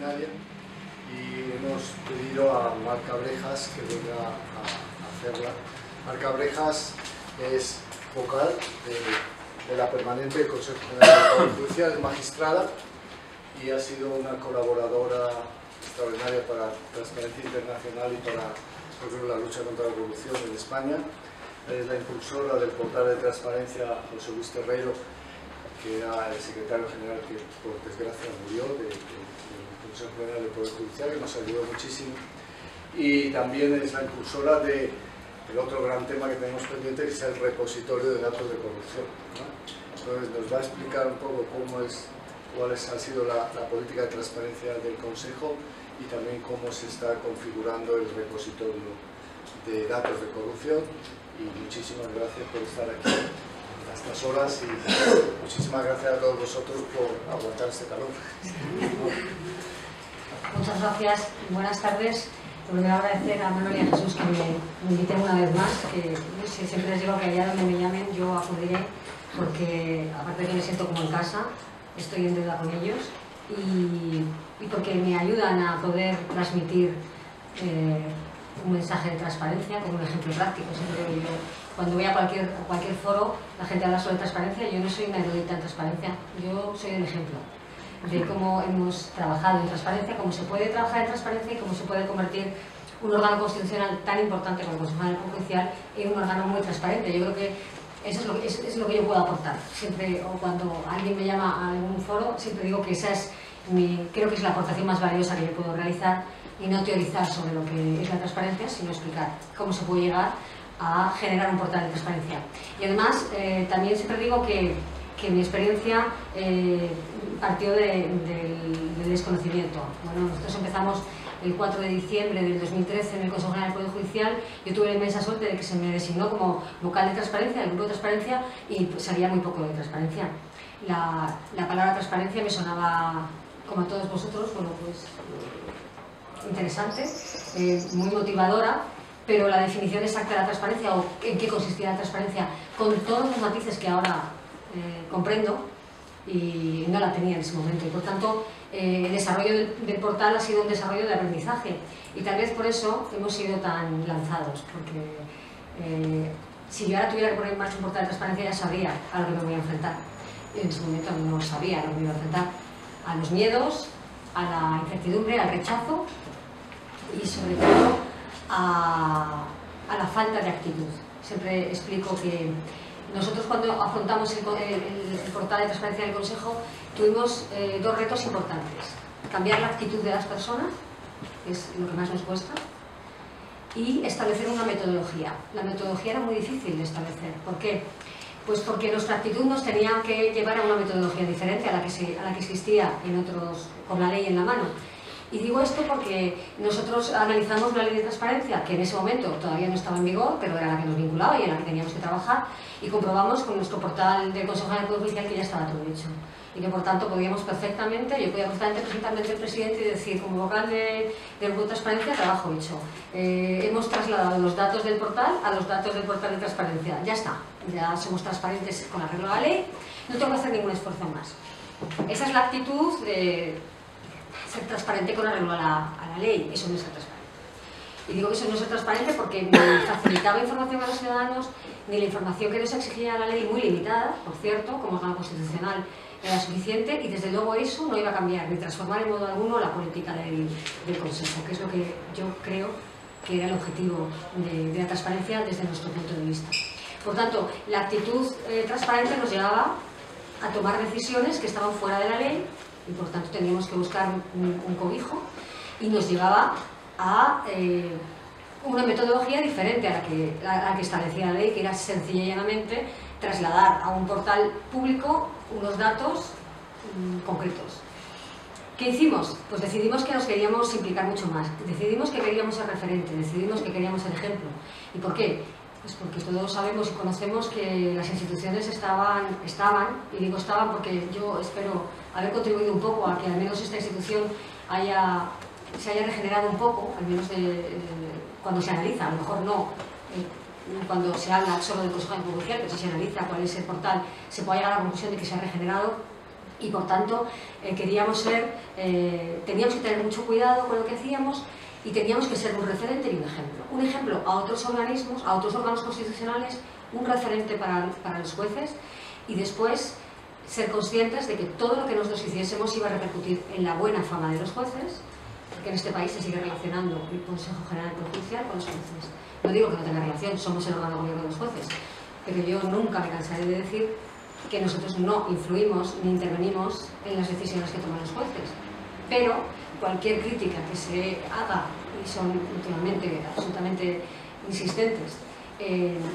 extraordinaria y hemos pedido a Marc Cabrejas que venga a hacerla. Marc Cabrejas es vocal de la permanente del Consejo General del Poder Judicial, es magistrada y ha sido una colaboradora extraordinaria para Transparencia Internacional y para la lucha contra la corrupción en España. Es la impulsora del portal de transparencia José Luis Terreiro, que era el secretario general que por desgracia murió del Consejo General del Poder Judicial, que nos ayudó muchísimo. Y también es la impulsora del otro gran tema que tenemos pendiente, que es el repositorio de datos de corrupción, ¿no? Entonces nos va a explicar un poco cuál ha sido la política de transparencia del Consejo y también cómo se está configurando el repositorio de datos de corrupción. Y muchísimas gracias por estar aquí a estas horas y muchísimas gracias a todos vosotros por aguantar este calor. Muchas gracias, buenas tardes. Volver a agradecer a Manuel y a Jesús que me inviten una vez más, que siempre les digo que allá donde me llamen yo acudiré, porque aparte de que me siento como en casa, estoy en deuda con ellos y porque me ayudan a poder transmitir un mensaje de transparencia con un ejemplo práctico. Siempre yo, cuando voy a cualquier foro, la gente habla sobre transparencia, yo no soy una erudita en transparencia, yo soy un ejemplo de cómo hemos trabajado en transparencia, cómo se puede trabajar en transparencia y cómo se puede convertir un órgano constitucional tan importante como el Consejo General del Poder Judicial en un órgano muy transparente. Yo creo que eso es lo que yo puedo aportar. Siempre, o cuando alguien me llama a algún foro, siempre digo que esa es creo que es la aportación más valiosa que yo puedo realizar, y no teorizar sobre lo que es la transparencia, sino explicar cómo se puede llegar a generar un portal de transparencia. Y además, también siempre digo que mi experiencia partió del desconocimiento. Bueno, nosotros empezamos el 4 de diciembre del 2013 en el Consejo General del Poder Judicial. Yo tuve la inmensa suerte de que se me designó como vocal de transparencia, del grupo de transparencia, y pues, sabía muy poco de transparencia. La palabra transparencia me sonaba, como a todos vosotros, bueno, pues interesante, muy motivadora, pero la definición exacta de la transparencia o en qué consistía la transparencia, con todos los matices que ahora comprendo, y no la tenía en ese momento. Y por tanto, el desarrollo del portal ha sido un desarrollo de aprendizaje, y tal vez por eso hemos sido tan lanzados, porque si yo ahora tuviera que poner en marcha un portal de transparencia ya sabría a lo que me voy a enfrentar. Y en ese momento no sabía a lo que me iba a enfrentar: a los miedos, a la incertidumbre, al rechazo y sobre todo a la falta de actitud. Siempre explico que nosotros, cuando afrontamos el portal de transparencia del Consejo, tuvimos dos retos importantes: cambiar la actitud de las personas, que es lo que más nos cuesta, y establecer una metodología. La metodología era muy difícil de establecer. ¿Por qué? Pues porque nuestra actitud nos tenía que llevar a una metodología diferente a la que existía en otros, con la ley en la mano. Y digo esto porque nosotros analizamos una ley de transparencia que en ese momento todavía no estaba en vigor, pero era la que nos vinculaba y en la que teníamos que trabajar, y comprobamos con nuestro portal del Consejo General del Poder Judicial que ya estaba todo hecho. Y que por tanto podíamos perfectamente, yo podía perfectamente presentarme ante el presidente y decir, como vocal del grupo de transparencia, trabajo hecho. Hemos trasladado los datos del portal a los datos del portal de transparencia. Ya está, ya somos transparentes con arreglo a la ley, no tengo que hacer ningún esfuerzo más. Esa es la actitud de ser transparente con arreglo a la ley. Eso no es ser transparente. Y digo que eso no es ser transparente porque ni facilitaba información a los ciudadanos, ni la información que nos exigía la ley, muy limitada, por cierto, como órgano constitucional, era suficiente, y desde luego eso no iba a cambiar ni transformar en modo alguno la política del Consejo, que es lo que yo creo que era el objetivo de la transparencia desde nuestro punto de vista. Por tanto, la actitud transparente nos llevaba a tomar decisiones que estaban fuera de la ley, y por tanto teníamos que buscar un cobijo, y nos llevaba a una metodología diferente a la que establecía la ley, que era sencilla y llanamente trasladar a un portal público unos datos concretos. ¿Qué hicimos? Pues decidimos que nos queríamos implicar mucho más, decidimos que queríamos ser referente, decidimos que queríamos ser ejemplo. ¿Y por qué? Pues porque todos sabemos y conocemos que las instituciones estaban, y digo estaban porque yo espero haber contribuido un poco a que al menos esta institución se haya regenerado un poco, al menos cuando se analiza, a lo mejor no cuando se habla solo del Consejo General del Poder Judicial, pero si se analiza cuál es el portal, se puede llegar a la conclusión de que se ha regenerado y por tanto teníamos que tener mucho cuidado con lo que hacíamos y teníamos que ser un referente y un ejemplo. Un ejemplo a otros organismos, a otros órganos constitucionales, un referente para los jueces y después ser conscientes de que todo lo que nosotros hiciésemos iba a repercutir en la buena fama de los jueces, porque en este país se sigue relacionando el Consejo General del Poder Judicial con los jueces. No digo que no tenga relación, somos el órgano de gobierno de los jueces, pero yo nunca me cansaré de decir que nosotros no influimos ni intervenimos en las decisiones que toman los jueces. Pero cualquier crítica que se haga, y son últimamente absolutamente insistentes,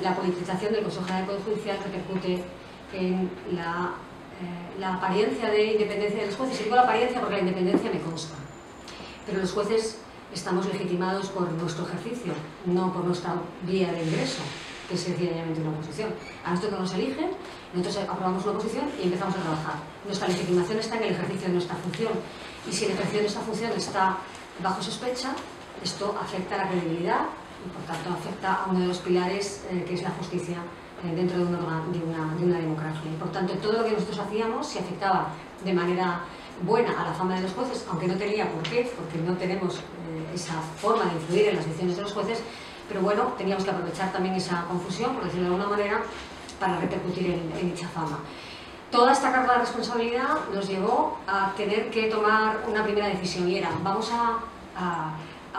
la politización del Consejo General del Poder Judicial repercute en la apariencia de independencia de los jueces. Y digo la apariencia porque la independencia me consta. Pero los jueces estamos legitimados por nuestro ejercicio, no por nuestra vía de ingreso, que es sencillamente una oposición. A nosotros nos eligen, nosotros aprobamos una oposición y empezamos a trabajar. Nuestra legitimación está en el ejercicio de nuestra función. Y si el ejercicio de nuestra función está bajo sospecha, esto afecta a la credibilidad y por tanto afecta a uno de los pilares que es la justicia dentro de una democracia. Y por tanto todo lo que nosotros hacíamos, si afectaba de manera buena a la fama de los jueces, aunque no tenía por qué, porque no tenemos esa forma de influir en las decisiones de los jueces, pero bueno, teníamos que aprovechar también esa confusión, por decirlo de alguna manera, para repercutir en dicha fama. Toda esta carga de responsabilidad nos llevó a tener que tomar una primera decisión y era, vamos a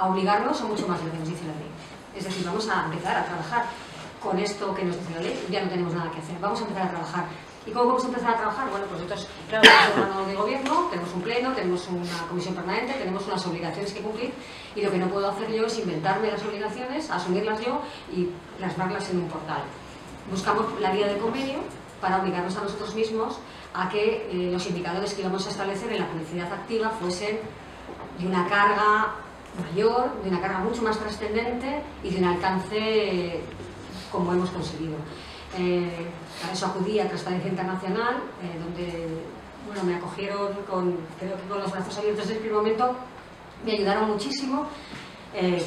obligarnos a mucho más de lo que nos dice la ley. Es decir, vamos a empezar a trabajar con esto que nos dice la ley, ya no tenemos nada que hacer, vamos a empezar a trabajar. ¿Y cómo vamos a empezar a trabajar? Bueno, pues nosotros, claro, tenemos un órgano de gobierno, tenemos un pleno, tenemos una comisión permanente, tenemos unas obligaciones que cumplir y lo que no puedo hacer yo es inventarme las obligaciones, asumirlas yo y plasmarlas en un portal. Buscamos la vía del convenio para obligarnos a nosotros mismos a que los indicadores que íbamos a establecer en la publicidad activa fuesen de una carga mayor, de una carga mucho más trascendente y de un alcance como hemos conseguido. A eso acudí a Transparencia Internacional, donde bueno, me acogieron creo que con los brazos abiertos desde el primer momento, me ayudaron muchísimo,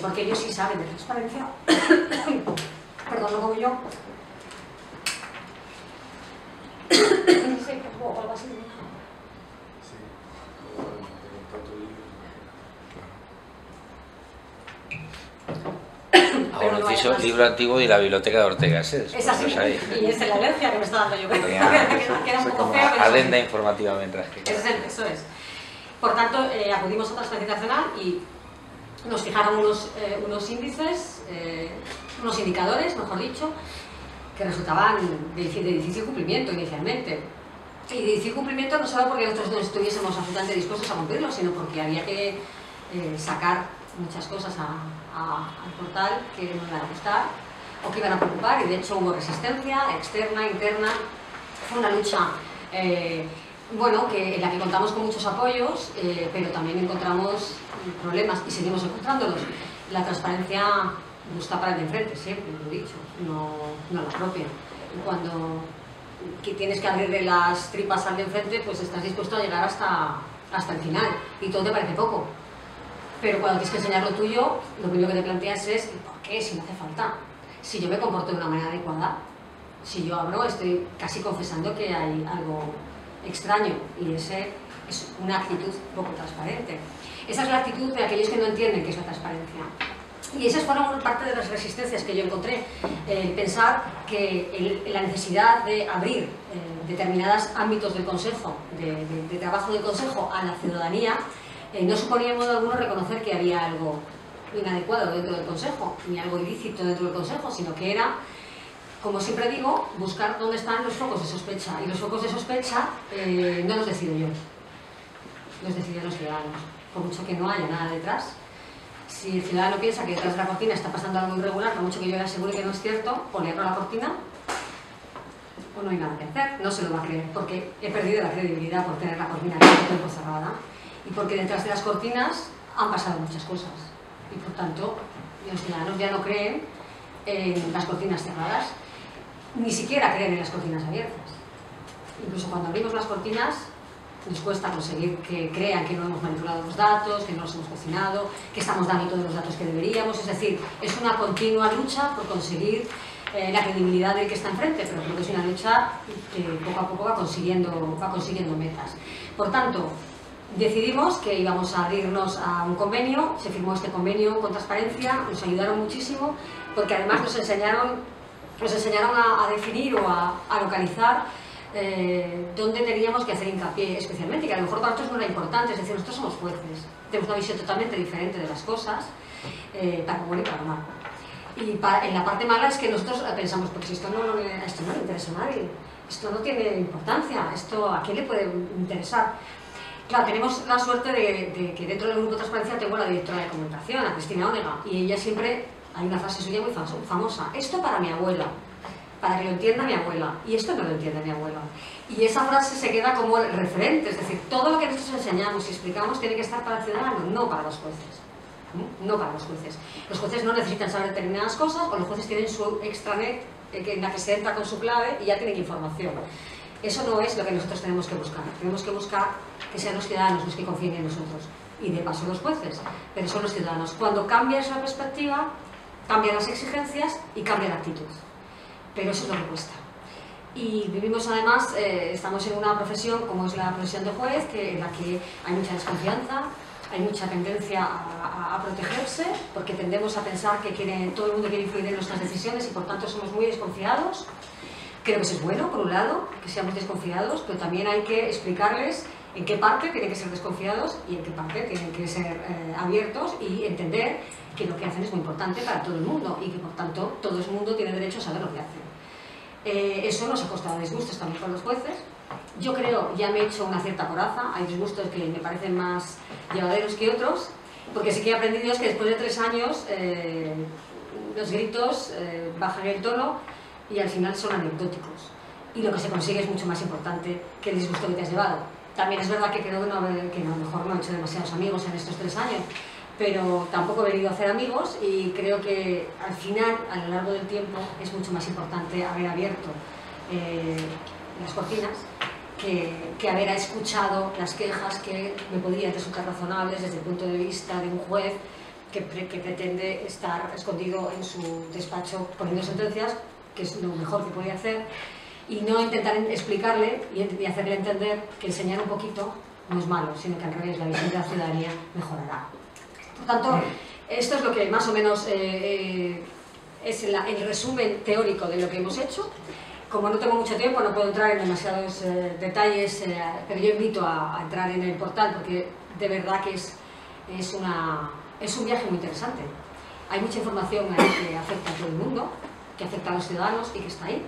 porque ellos sí saben de transparencia. Perdón, lo como yo. O algo así. Ahora un piso, libro antiguo y la biblioteca de Ortega Gasset. Es así, y es la herencia que me está dando yo. Queda un poco feo, pero adenda informativa mientras que... Eso es. Por tanto, acudimos a Transparencia Internacional y nos fijaron unos índices, unos indicadores, mejor dicho, que resultaban de difícil cumplimiento inicialmente. Y de difícil cumplimiento no solo porque nosotros no estuviésemos absolutamente dispuestos a cumplirlo, sino porque había que sacar muchas cosas al portal que no iban a gustar o que iban a preocupar, y de hecho hubo resistencia externa, interna. Fue una lucha bueno, en la que contamos con muchos apoyos, pero también encontramos problemas y seguimos encontrándolos. La transparencia busca para el de enfrente, siempre lo he dicho, no la propia. Cuando tienes que abrirle las tripas al de enfrente, pues estás dispuesto a llegar hasta el final y todo te parece poco. Pero cuando tienes que enseñar lo tuyo, lo primero que te planteas es ¿por qué? Si no hace falta. Si yo me comporto de una manera adecuada, si yo abro, estoy casi confesando que hay algo extraño, y ese es una actitud poco transparente. Esa es la actitud de aquellos que no entienden qué es la transparencia. Y esas fueron parte de las resistencias que yo encontré. Pensar que la necesidad de abrir determinados ámbitos del Consejo, de trabajo del Consejo a la ciudadanía, no suponía en modo alguno reconocer que había algo inadecuado dentro del Consejo, ni algo ilícito dentro del Consejo, sino que era, como siempre digo, buscar dónde están los focos de sospecha. Y los focos de sospecha no los decido yo, los deciden los ciudadanos, por mucho que no haya nada detrás. Si el ciudadano piensa que detrás de la cortina está pasando algo irregular, por mucho que yo le asegure que no es cierto, o le abro la cortina, o no hay nada que hacer, no se lo va a creer, porque he perdido la credibilidad por tener la cortina tanto tiempo cerrada, y porque detrás de las cortinas han pasado muchas cosas, y por tanto los ciudadanos ya no creen en las cortinas cerradas, ni siquiera creen en las cortinas abiertas. Incluso cuando abrimos las cortinas nos cuesta conseguir que crean que no hemos manipulado los datos, que no los hemos cocinado, que estamos dando todos los datos que deberíamos. Es decir, es una continua lucha por conseguir la credibilidad del que está enfrente, pero creo que es una lucha que poco a poco va consiguiendo metas. Por tanto, decidimos que íbamos a abrirnos a un convenio, se firmó este convenio con transparencia, nos ayudaron muchísimo, porque además nos enseñaron a definir o a localizar dónde teníamos que hacer hincapié especialmente, que a lo mejor para nosotros no era importante, es decir, nosotros somos jueces, tenemos una visión totalmente diferente de las cosas, para bueno y para mal. Y en la parte mala es que nosotros pensamos, porque si esto no le interesa a nadie, esto no tiene importancia, esto ¿a quién le puede interesar? Claro, tenemos la suerte de que dentro del grupo de transparencia tengo la directora de comunicación, a Cristina Onega, y ella siempre, hay una frase suya muy famosa, esto para mi abuela, para que lo entienda mi abuela, y esto no lo entiende mi abuela. Y esa frase se queda como el referente, es decir, todo lo que nosotros enseñamos y explicamos tiene que estar para el ciudadano, no para los jueces. No para los jueces. Los jueces no necesitan saber determinadas cosas, o los jueces tienen su extranet en la que se entra con su clave y ya tienen información. Eso no es lo que nosotros tenemos que buscar. Tenemos que buscar que sean los ciudadanos los que confíen en nosotros. Y de paso los jueces, pero son los ciudadanos. Cuando cambia esa perspectiva, cambian las exigencias y cambia la actitud. Pero eso es lo que cuesta. Y vivimos además, estamos en una profesión como es la profesión de juez, en la que hay mucha desconfianza, hay mucha tendencia a protegerse, porque tendemos a pensar que todo el mundo quiere influir en nuestras decisiones y por tanto somos muy desconfiados. Creo que eso es bueno, por un lado, que seamos desconfiados, pero también hay que explicarles en qué parte tienen que ser desconfiados y en qué parte tienen que ser abiertos y entender que lo que hacen es muy importante para todo el mundo y que por tanto todo el mundo tiene derecho a saber lo que hacen. Eso nos ha costado disgustos también con los jueces. Yo creo, ya me he hecho una cierta coraza, hay disgustos que me parecen más llevaderos que otros, porque sí que he aprendido es que después de 3 años los gritos bajan el tono y al final son anecdóticos. Y lo que se consigue es mucho más importante que el disgusto que te has llevado. También es verdad que creo que a lo mejor no he hecho demasiados amigos en estos 3 años, pero tampoco he venido a hacer amigos y creo que al final, a lo largo del tiempo, es mucho más importante haber abierto las cortinas que haber escuchado las quejas que me podían resultar razonables desde el punto de vista de un juez que pretende estar escondido en su despacho poniendo sentencias, que es lo mejor que podía hacer, y no intentar explicarle y hacerle entender que enseñar un poquito no es malo, sino que al revés, la visión de la ciudadanía mejorará. Por tanto, esto es lo que más o menos es el resumen teórico de lo que hemos hecho. Como no tengo mucho tiempo, no puedo entrar en demasiados detalles, pero yo invito a entrar en el portal porque de verdad que es un viaje muy interesante. Hay mucha información ahí que afecta a todo el mundo, que afecta a los ciudadanos y que está ahí.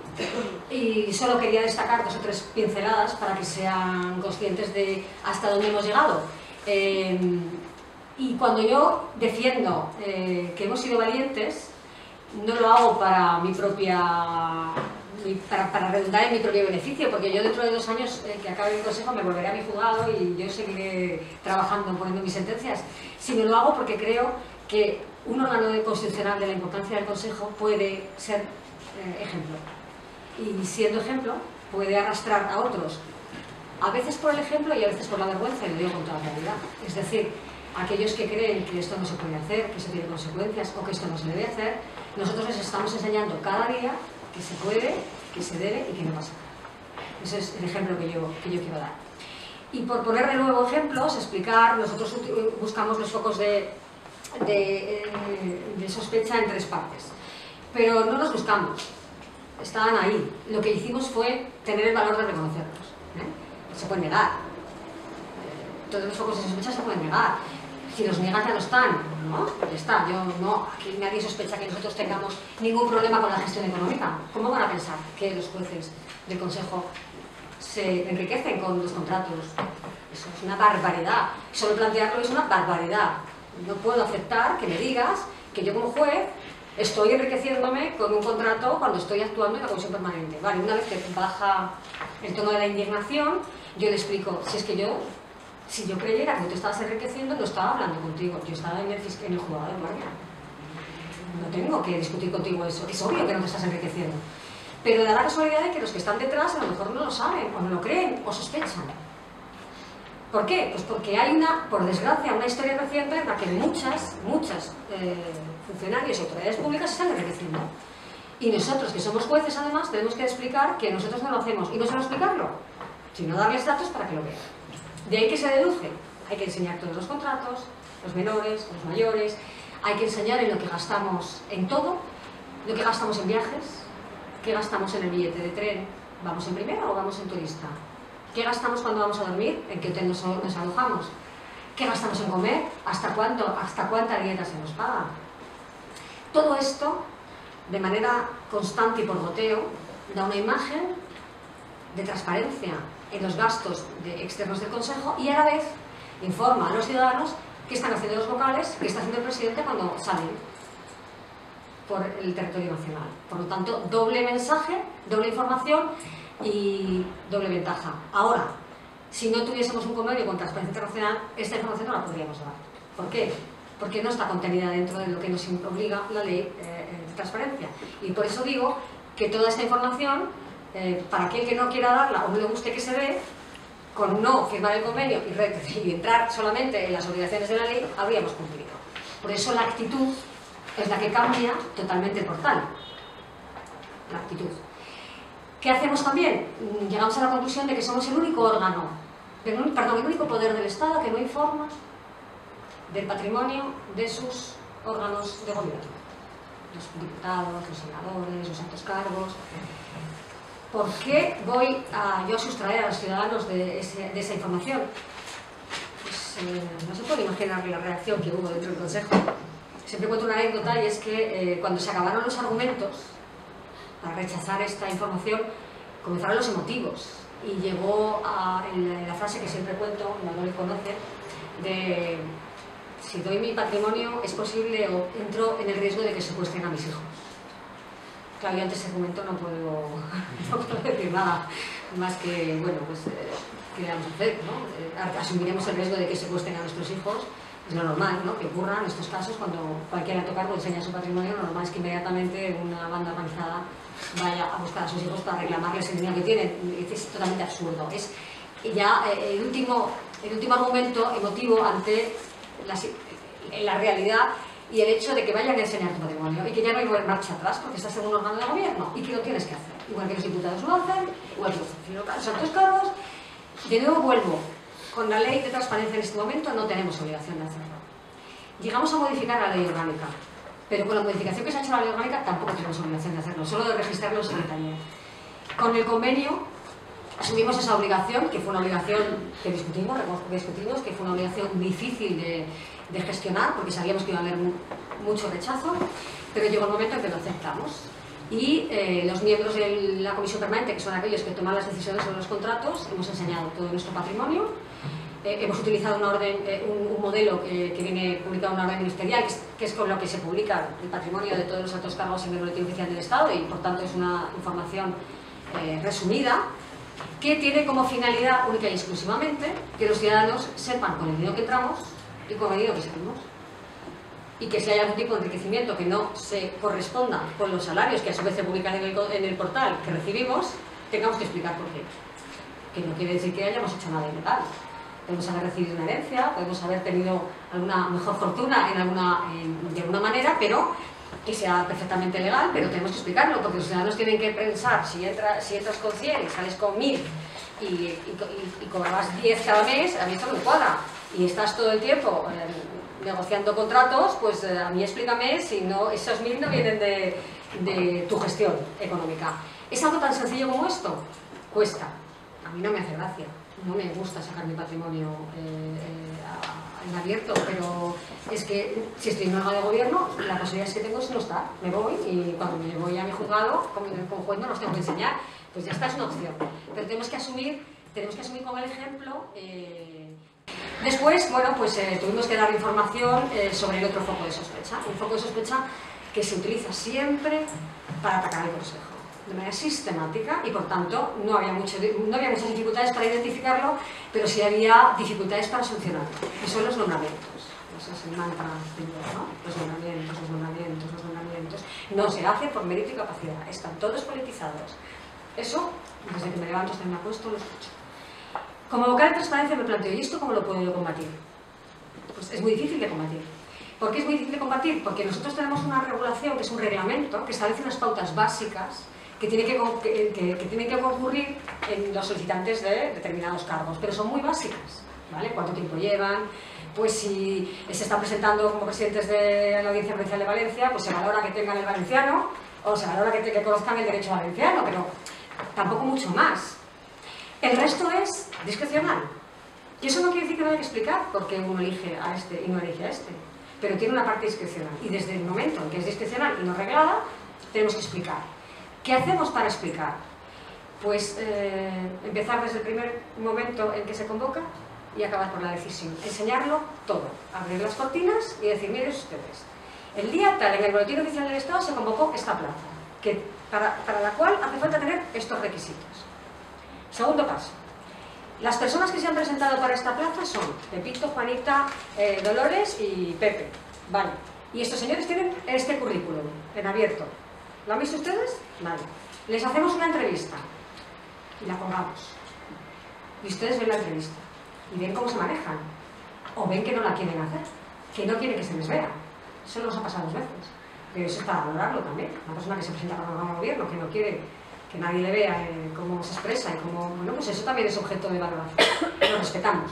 Y solo quería destacar 2 o 3 pinceladas para que sean conscientes de hasta dónde hemos llegado. Y cuando yo defiendo que hemos sido valientes, no lo hago para mi propia... Para redundar en mi propio beneficio, porque yo dentro de 2 años que acabe mi consejo me volveré a mi juzgado y yo seguiré trabajando poniendo mis sentencias, sino lo hago porque creo que un órgano constitucional de la importancia del consejo puede ser ejemplo, y siendo ejemplo puede arrastrar a otros, a veces por el ejemplo y a veces por la vergüenza, y lo digo con toda claridad. Es decir, aquellos que creen que esto no se puede hacer, que eso tiene consecuencias o que esto no se debe hacer, nosotros les estamos enseñando cada día que se puede, que se debe y que no pasa nada. Ese es el ejemplo que yo quiero dar. Y por poner de nuevo ejemplos, explicar, nosotros buscamos los focos de sospecha en 3 partes. Pero no los buscamos, estaban ahí. Lo que hicimos fue tener el valor de reconocerlos. Se pueden negar. Todos los focos de sospecha se pueden negar. Si los niegas ya no están, ¿no? Ya está. Aquí nadie sospecha que nosotros tengamos ningún problema con la gestión económica. ¿Cómo van a pensar que los jueces del Consejo se enriquecen con los contratos? Eso es una barbaridad. Solo plantearlo es una barbaridad. No puedo aceptar que me digas que yo como juez estoy enriqueciéndome con un contrato cuando estoy actuando en la comisión permanente. Vale, una vez que baja el tono de la indignación, yo le explico, si yo creyera que tú te estabas enriqueciendo, no estaba hablando contigo, yo estaba en el juzgado de guardia. No tengo que discutir contigo eso, es obvio que no te estás enriqueciendo. Pero da la casualidad de que los que están detrás a lo mejor no lo saben, o no lo creen, o sospechan. ¿Por qué? Pues porque hay por desgracia, una historia reciente en la que muchas funcionarios y autoridades públicas se están enriqueciendo. Y nosotros, que somos jueces, además, tenemos que explicar que nosotros no lo hacemos. Y no solo explicarlo, sino darles datos para que lo vean. De ahí que se deduce. Hay que enseñar todos los contratos, los menores, los mayores. Hay que enseñar en lo que gastamos en todo, lo que gastamos en viajes, qué gastamos en el billete de tren, ¿vamos en primera o vamos en turista? ¿Qué gastamos cuando vamos a dormir? ¿En qué hotel nos alojamos? ¿Qué gastamos en comer? ¿Hasta cuánta dieta se nos paga? Todo esto, de manera constante y por goteo, da una imagen de transparencia en los gastos externos del Consejo y a la vez informa a los ciudadanos qué están haciendo los vocales, qué está haciendo el presidente cuando salen por el territorio nacional. Por lo tanto, doble mensaje, doble información y doble ventaja. Ahora, si no tuviésemos un convenio con Transparencia Internacional, esta información no la podríamos dar. ¿Por qué? Porque no está contenida dentro de lo que nos obliga la ley de transparencia. Y por eso digo que toda esta información, para aquel que no quiera darla o no le guste que se dé, con no firmar el convenio y entrar solamente en las obligaciones de la ley, habríamos cumplido. Por eso la actitud es la que cambia totalmente el portal. La actitud. ¿Qué hacemos también? Llegamos a la conclusión de que somos el único órgano, el único poder del Estado que no informa del patrimonio de sus órganos de gobierno. Los diputados, los senadores, los altos cargos. ¿Por qué voy yo a sustraer a los ciudadanos de esa información? Pues no se puede imaginar la reacción que hubo dentro del Consejo. Siempre cuento una anécdota y es que cuando se acabaron los argumentos para rechazar esta información, comenzaron los emotivos y llegó a la frase que siempre cuento, Manuel conoce, de si doy mi patrimonio es posible o entro en el riesgo de que secuestren a mis hijos. Claro, yo ante ese argumento no puedo decir nada más que, bueno, pues, ¿qué le vamos a hacer, no? Asumiremos el riesgo de que secuestren a nuestros hijos. Es lo normal, ¿no?, que ocurra en estos casos cuando cualquier alto cargo enseña su patrimonio. Lo normal es que inmediatamente una banda organizada vaya a buscar a sus hijos para reclamarles el dinero que tienen. Es totalmente absurdo. Es ya el último argumento emotivo ante la realidad y el hecho de que vayan a enseñar tu patrimonio y que ya no hay marcha atrás porque estás en un órgano de gobierno y que lo tienes que hacer. Igual que los diputados lo hacen, igual que los altos cargos. De nuevo vuelvo. Con la ley de transparencia en este momento no tenemos obligación de hacerlo. Llegamos a modificar la ley orgánica, pero con la modificación que se ha hecho a la ley orgánica tampoco tenemos obligación de hacerlo, solo de registrarlo en secretaría. Con el convenio asumimos esa obligación, que fue una obligación que discutimos, que fue una obligación difícil de gestionar, porque sabíamos que iba a haber mucho rechazo, pero llegó el momento en que lo aceptamos. Y los miembros de la comisión permanente, que son aquellos que toman las decisiones sobre los contratos, hemos enseñado todo nuestro patrimonio. Hemos utilizado un modelo que viene publicado en una orden ministerial, que es con lo que se publica el patrimonio de todos los altos cargos en el Boletín Oficial del Estado y por tanto es una información resumida, que tiene como finalidad única y exclusivamente que los ciudadanos sepan con el dinero que entramos y con el dinero que salimos. Y que si hay algún tipo de enriquecimiento que no se corresponda con los salarios que a su vez se publican en el portal que recibimos, tengamos que explicar por qué. Que no quiere decir que hayamos hecho nada ilegal. Podemos haber recibido una herencia, podemos haber tenido alguna mejor fortuna de alguna manera, pero que sea perfectamente legal, pero tenemos que explicarlo, porque los ciudadanos tienen que pensar, si entras con 100 y sales con 1000 y cobrabas 10 cada mes, a mí esto no me cuadra. Y estás todo el tiempo negociando contratos, pues a mí explícame si no, esos 1000 no vienen de tu gestión económica. ¿Es algo tan sencillo como esto? Cuesta. A mí no me hace gracia. No me gusta sacar mi patrimonio en abierto, pero es que si estoy en un órgano de gobierno, la posibilidad que tengo es no estar. Me voy y cuando me voy a mi juzgado, como juez no los tengo que enseñar, pues ya está, es una opción. Pero tenemos que asumir con el ejemplo. Después, bueno, pues tuvimos que dar información sobre el otro foco de sospecha. Un foco de sospecha que se utiliza siempre para atacar al Consejo de manera sistemática y por tanto no había muchas dificultades para identificarlo, pero sí había dificultades para solucionarlo, que son los nombramientos. Ese es el mantra, ¿no? Los nombramientos. No se hace por mérito y capacidad, están todos politizados. Eso, desde que me levanto hasta que me acuesto, lo escucho. Como vocal de transparencia me planteo, ¿y esto cómo lo puedo combatir? Pues es muy difícil de combatir. ¿Por qué es muy difícil de combatir? Porque nosotros tenemos una regulación, que es un reglamento, que establece unas pautas básicas que tienen que concurrir en los solicitantes de determinados cargos, pero son muy básicas, ¿vale? ¿Cuánto tiempo llevan? Pues si se están presentando como presidentes de la Audiencia Provincial de Valencia, pues se valora que tengan el valenciano, o se valora que conozcan el derecho valenciano, pero tampoco mucho más. El resto es discrecional. Y eso no quiere decir que no haya que explicar porque uno elige a este y no elige a este, pero tiene una parte discrecional. Y desde el momento en que es discrecional y no reglada, tenemos que explicar. ¿Qué hacemos para explicar? Pues empezar desde el primer momento en que se convoca y acabar por la decisión. Enseñarlo todo. Abrir las cortinas y decir, miren ustedes, el día tal en el Boletín Oficial del Estado se convocó esta plaza, para la cual hace falta tener estos requisitos. Segundo paso. Las personas que se han presentado para esta plaza son Pepito, Juanita, Dolores y Pepe. Vale. Y estos señores tienen este currículum en abierto. ¿Lo han visto ustedes? Vale. Les hacemos una entrevista y la colgamos. Y ustedes ven la entrevista y ven cómo se manejan. O ven que no la quieren hacer, que no quieren que se les vea. Eso nos ha pasado 2 veces. Pero eso es para valorarlo también. Una persona que se presenta para el gobierno, que no quiere que nadie le vea cómo se expresa y cómo... Bueno, pues eso también es objeto de valoración. Lo respetamos.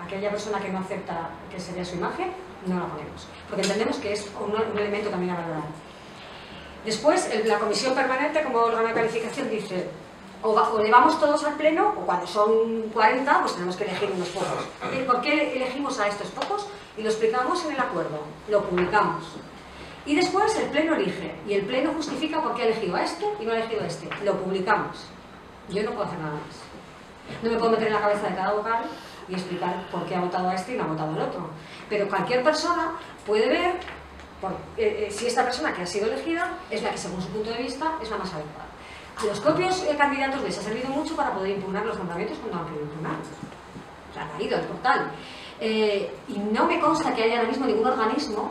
Aquella persona que no acepta que se vea su imagen, no la ponemos. Porque entendemos que es un elemento también a valorar. Después, la comisión permanente, como órgano de calificación, dice o llevamos todos al pleno, o cuando son 40, pues tenemos que elegir unos pocos. ¿Por qué elegimos a estos pocos? Y lo explicamos en el acuerdo, lo publicamos. Y después el pleno elige, y el pleno justifica por qué ha elegido a este y no ha elegido a este. Lo publicamos. Yo no puedo hacer nada más. No me puedo meter en la cabeza de cada vocal y explicar por qué ha votado a este y no ha votado al otro. Pero cualquier persona puede ver si esta persona que ha sido elegida es la que, según su punto de vista, es la más adecuada. A los propios candidatos les ha servido mucho para poder impugnar los nombramientos cuando han querido impugnar. O sea, han ido al portal. Y no me consta que haya ahora mismo ningún organismo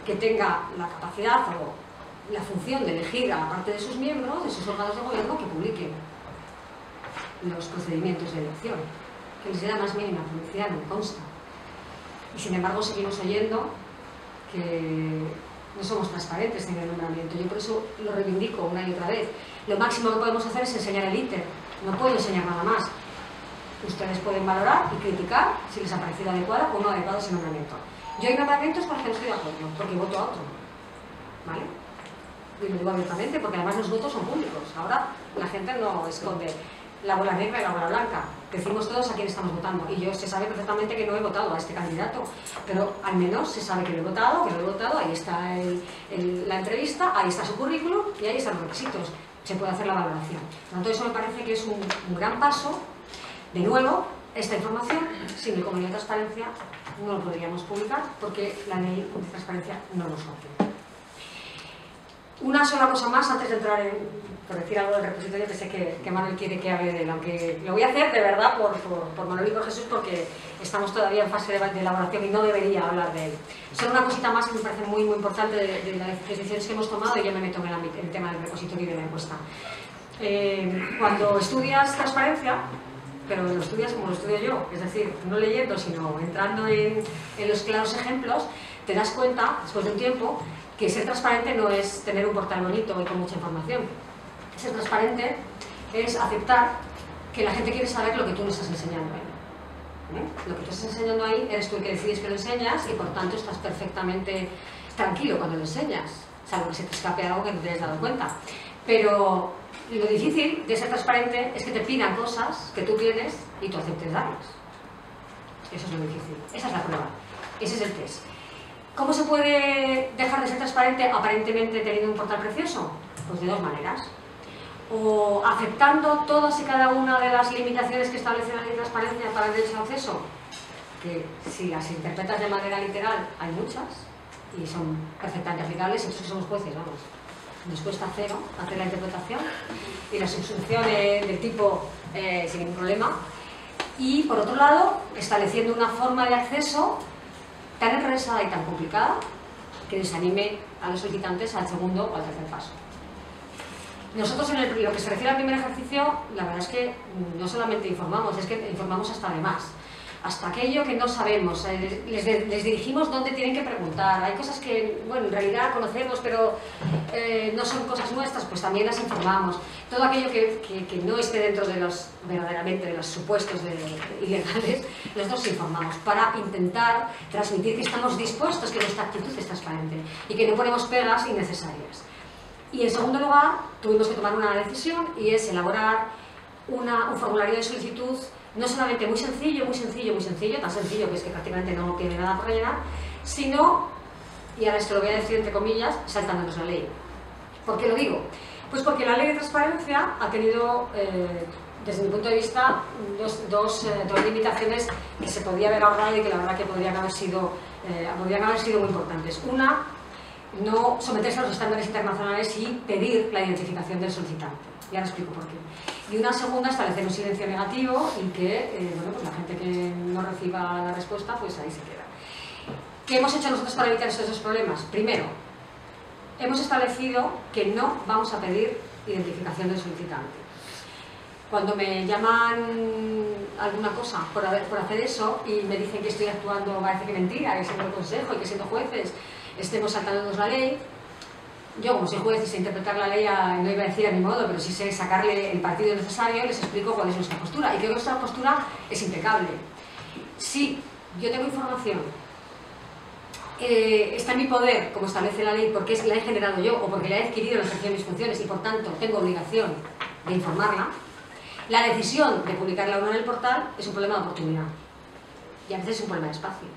que tenga la capacidad o la función de elegir a parte de sus miembros, de sus órganos de gobierno, que publiquen los procedimientos de elección, que les dé la más mínima publicidad, no me consta. Y sin embargo seguimos oyendo que no somos transparentes en el nombramiento. Yo por eso lo reivindico una y otra vez. Lo máximo que podemos hacer es enseñar el íter, no puedo enseñar nada más. Ustedes pueden valorar y criticar si les ha parecido adecuado o no adecuado ese nombramiento. Yo hay nombramientos con los que no estoy de acuerdo, porque voto a otro, ¿vale? Y lo digo abiertamente, porque además los votos son públicos. Ahora la gente no esconde la bola negra y la bola blanca. Decimos todos a quién estamos votando. Y yo se sabe perfectamente que no he votado a este candidato, pero al menos se sabe que lo he votado, ahí está la entrevista, ahí está su currículum y ahí están los requisitos. Se puede hacer la valoración. Por lo tanto, eso me parece que es un gran paso. De nuevo, esta información, sin el convenio de transparencia, no lo podríamos publicar porque la ley de transparencia no nos hace. Una sola cosa más antes de entrar por decir algo del repositorio, que sé que Manuel quiere que hable de él, aunque lo voy a hacer de verdad por Manuel y por Jesús, porque estamos todavía en fase de elaboración y no debería hablar de él. Solo una cosita más que me parece muy, muy importante de las decisiones que hemos tomado, y ya me meto en el tema del repositorio y de la encuesta. Cuando estudias transparencia, pero lo estudias como lo estudio yo, es decir, no leyendo, sino entrando en los claros ejemplos, te das cuenta, después de un tiempo, que ser transparente no es tener un portal bonito y con mucha información. Ser transparente es aceptar que la gente quiere saber lo que tú no estás enseñando ahí. Lo que tú estás enseñando ahí eres tú el que decides que lo enseñas y por tanto estás perfectamente tranquilo cuando lo enseñas, salvo que se te escape algo que no te hayas dado cuenta. Pero lo difícil de ser transparente es que te pidan cosas que tú tienes y tú aceptes darlas. Eso es lo difícil. Esa es la prueba. Ese es el test. ¿Cómo se puede dejar de ser transparente aparentemente teniendo un portal precioso? Pues de 2 maneras. O aceptando todas y cada una de las limitaciones que establece la ley de transparencia para el derecho de acceso, que si las interpretas de manera literal hay muchas y son perfectamente aplicables, nosotros somos jueces, vamos. Nos cuesta cero hacer la interpretación y la subsunción del tipo sin ningún problema. Y por otro lado, estableciendo una forma de acceso tan enrevesada y tan complicada que desanime a los solicitantes al segundo o al tercer paso. Nosotros en lo que se refiere al primer ejercicio, la verdad es que no solamente informamos, es que informamos hasta de más. hasta aquello que no sabemos, les dirigimos dónde tienen que preguntar. Hay cosas que, bueno, en realidad conocemos, pero no son cosas nuestras, pues también las informamos. Todo aquello que no esté dentro de los, verdaderamente, de los supuestos ilegales, nosotros informamos para intentar transmitir que estamos dispuestos, que nuestra actitud es transparente y que no ponemos pegas innecesarias. Y en segundo lugar, tuvimos que tomar una decisión y es elaborar un formulario de solicitud no solamente muy sencillo, tan sencillo que es que prácticamente no tiene nada por rellenar, sino, y ahora esto lo voy a decir entre comillas, saltándonos la ley. ¿Por qué lo digo? Pues porque la ley de transparencia ha tenido, desde mi punto de vista, dos limitaciones que se podía haber ahorrado y que la verdad que podrían haber sido muy importantes. Una, no someterse a los estándares internacionales y pedir la identificación del solicitante. Y ahora explico por qué. Y una segunda, establecer un silencio negativo y que bueno, pues la gente que no reciba la respuesta, pues ahí se queda. ¿Qué hemos hecho nosotros para evitar estos dos problemas? Primero, hemos establecido que no vamos a pedir identificación del solicitante. Cuando me llaman alguna cosa por hacer eso y me dicen que estoy actuando, parece que mentira, que siendo el consejo y que siendo jueces estemos saltándonos la ley, yo como soy juez y sé interpretar la ley, no iba a decir a mi modo, pero sí sé sacarle el partido necesario, les explico cuál es nuestra postura. Y creo que nuestra postura es impecable. Si yo tengo información, está en mi poder, como establece la ley, porque la he generado yo o porque la he adquirido en el ejercicio de mis funciones y por tanto tengo obligación de informarla, la decisión de publicarla o no en el portal es un problema de oportunidad. Y a veces es un problema de espacio.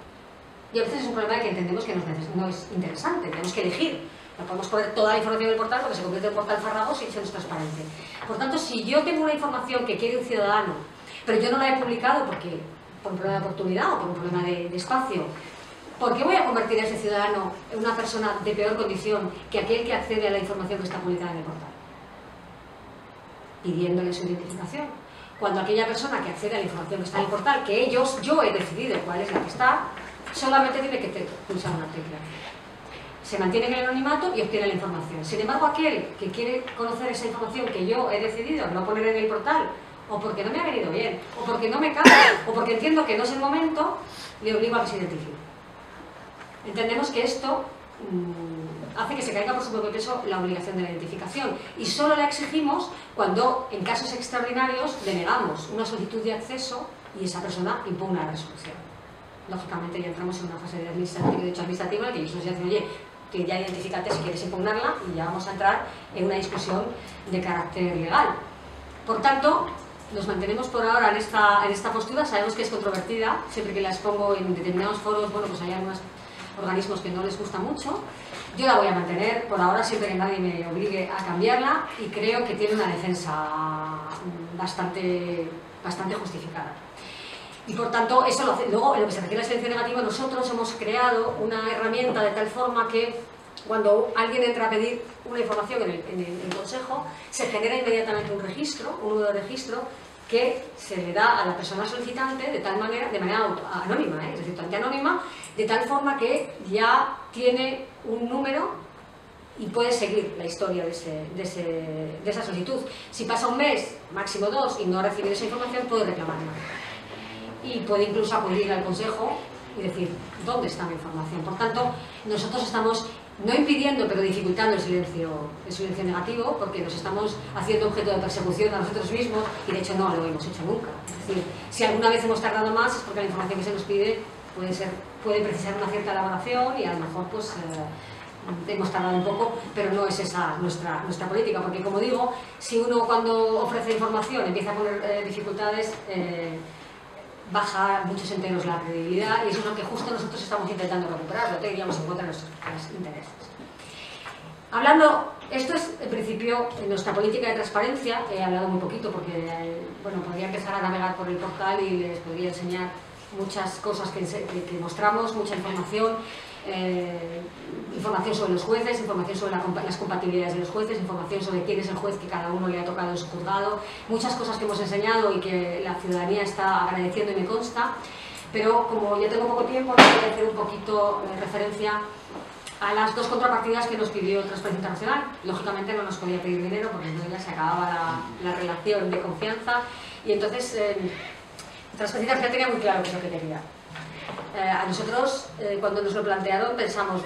Y a veces es un problema de que entendemos que no es interesante, tenemos que elegir. No podemos poner toda la información del portal porque se convierte en un portal farragoso y eso no es transparente. Por tanto, si yo tengo una información que quiere un ciudadano, pero yo no la he publicado por un problema de oportunidad o por un problema de espacio, ¿por qué voy a convertir a ese ciudadano en una persona de peor condición que aquel que accede a la información que está publicada en el portal? Pidiéndole su identificación. Cuando aquella persona que accede a la información que está en el portal, que yo he decidido cuál es la que está, solamente tiene que pulsar una tecla. Se mantiene en el anonimato y obtiene la información. Sin embargo, aquel que quiere conocer esa información que yo he decidido no poner en el portal, o porque no me ha venido bien, o porque no me cabe, o porque entiendo que no es el momento, le obligo a que se identifique. Entendemos que esto hace que se caiga por su propio peso la obligación de la identificación y solo la exigimos cuando, en casos extraordinarios, denegamos una solicitud de acceso y esa persona impugna la resolución. Lógicamente ya entramos en una fase de derecho administrativo en la que ellos nos dicen, oye, que ya identifícate si quieres impugnarla y ya vamos a entrar en una discusión de carácter legal. Por tanto, nos mantenemos por ahora en esta postura, sabemos que es controvertida, siempre que la expongo en determinados foros, bueno, pues hay algunos organismos que no les gusta mucho. Yo la voy a mantener por ahora, siempre que nadie me obligue a cambiarla, y creo que tiene una defensa bastante justificada. Y por tanto, eso lo hace. Luego, en lo que se refiere a la silencio negativo, nosotros hemos creado una herramienta de tal forma que cuando alguien entra a pedir una información en el consejo, se genera inmediatamente un registro, un número de registro, que se le da a la persona solicitante de manera anónima, es decir, totalmente anónima, de tal forma que ya tiene un número y puede seguir la historia de esa solicitud. Si pasa un mes, máximo 2, y no ha recibido esa información, puede reclamarla. Y puede incluso acudir al consejo y decir, ¿dónde está mi información? Por tanto, nosotros estamos no impidiendo, pero dificultando el silencio negativo, porque nos estamos haciendo objeto de persecución a nosotros mismos, y de hecho no lo hemos hecho nunca. Es decir, si alguna vez hemos tardado más es porque la información que se nos pide puede precisar una cierta elaboración y a lo mejor pues hemos tardado un poco, pero no es esa nuestra política, porque como digo, si uno cuando ofrece información empieza a poner dificultades, baja muchos enteros la credibilidad, y eso es lo que justo nosotros estamos intentando recuperar, lo tendríamos en cuenta en nuestros intereses. Hablando, esto es en principio nuestra política de transparencia. He hablado muy poquito porque bueno, podría empezar a navegar por el portal y les podría enseñar muchas cosas que mostramos, mucha información, información sobre los jueces, información sobre las compatibilidades de los jueces, información sobre quién es el juez que cada uno le ha tocado en su juzgado, muchas cosas que hemos enseñado y que la ciudadanía está agradeciendo y me consta, pero como ya tengo poco tiempo, voy a hacer un poquito referencia a las dos contrapartidas que nos pidió Transparencia Internacional. Lógicamente no nos podía pedir dinero porque entonces ya se acababa la relación de confianza, y entonces Transparencia ya tenía muy claro qué es lo que quería. A nosotros, cuando nos lo plantearon, pensamos,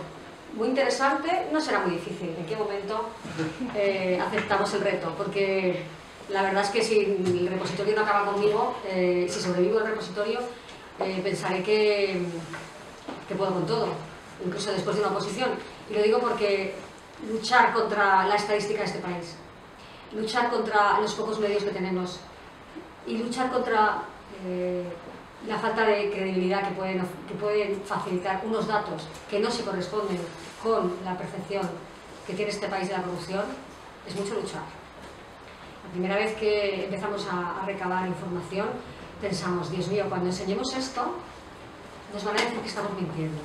muy interesante, no será muy difícil. ¿En qué momento aceptamos el reto? Porque la verdad es que si el repositorio no acaba conmigo, si sobrevivo el repositorio, pensaré que puedo con todo, incluso después de una oposición. Y lo digo porque luchar contra la estadística de este país, luchar contra los pocos medios que tenemos y luchar contra la falta de credibilidad que pueden facilitar unos datos que no se corresponden con la percepción que tiene este país de la corrupción, es mucho luchar. La primera vez que empezamos a recabar información, pensamos, Dios mío, cuando enseñemos esto, nos van a decir que estamos mintiendo.